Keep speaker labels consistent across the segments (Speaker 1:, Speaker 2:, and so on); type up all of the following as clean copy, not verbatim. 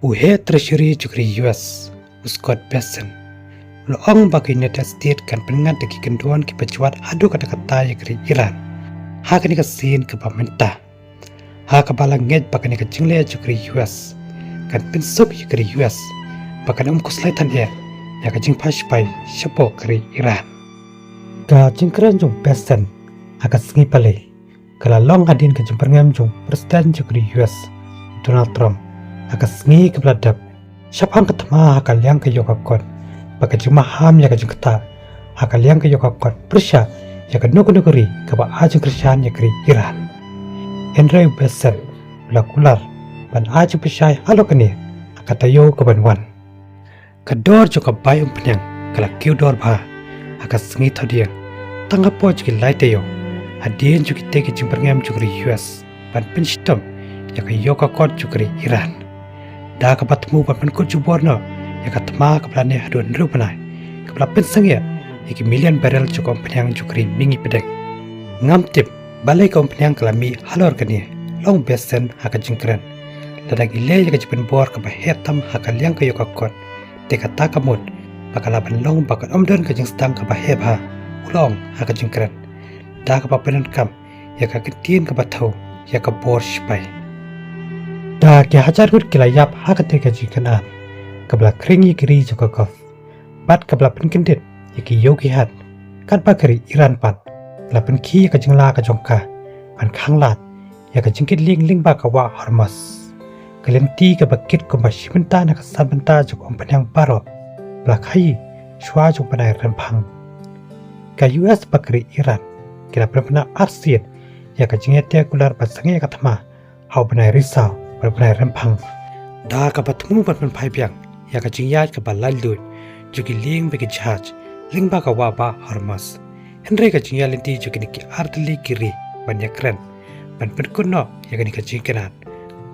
Speaker 1: Uhe Treasury Jukri US Scott Bessent Loong bagi United States kan penengan deki kenduan ki pejuat adu kata-kata yakri Iran. Hakani ka sin ke pemerintah. Ha ka balanget bakani ka jingle Jukri US kan pensuk yakri US bakan kuslaitan ya ka jing paspai syapo kri Iran. Ka jingkran jung Bessent aka singi pale kala long hadin ka jumperngam jung Presiden Jukri US Donald Trump aka singi ke beladap syapang ketama aka liang ke yokakon baka jima ham ya ka jingkata aka liang ke yokakon persya ya ka nukuri ka ba ajeng krisyan ya kri Iran. Henry Bessent lakular ban ajeng pesyai alokani aka tayo ke banwan kador joka bayong penyang kala kiu dor ba aka singi thodiang tangapo jki laiteyo hadien juki teki jimperngam jukri US ban penshitom ya ka yokakon jukri Iran. Da ka patmu ban kut juborno ya ka tama ka plane hadon rupanai ka pla pensangya iki million barrel jukom penyang jukri mingi pedeng ngam tip balai kom penyang kalami halor kani long Bessent haka jingkran ladang ile ya ka jipen bor ka bahetam haka liang ka yokakon teka takamut bakala ban long bakat omdon ka jing stang ka baheba ulong haka jingkran da ka papenan kam ya ka ketien ka bathau ya ka bor spai da ke hajar gut kilayap haka teka jingkana kabla kringi kiri jokakov bat kabla penkendit yaki yogi hat kat bakari Iran pat la penki ka jingla ka jongka ban khanglat ya ka jingkit ling ba ka wa Hormuz kalenti ka bakit ko mashimenta na ka sabanta jok ompanyang paro blakai shwa jok panai rempang ka US bakari Iran kila pernah arsiet ya ka jingete kular pasange ka thama hau panai risau panai rempang da ka patmu pan phai piang ya ka jingyat ka balaldu juki ling bagi charge ling ba ka wa ba Hormuz Henry ka jingyalenti juki niki ardli kiri banyakran ban penkunno ya ka nika jingkenan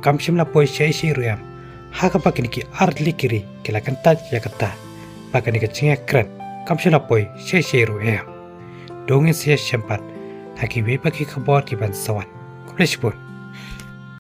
Speaker 1: kamshimla poi shei ruyam haka pakini ki ardli kiri kila kantat ya kata pakani ka jingakran kamshimla poi shei ruyam dongin siya syampat haki we paki khabor ki ban sawan kupleshpun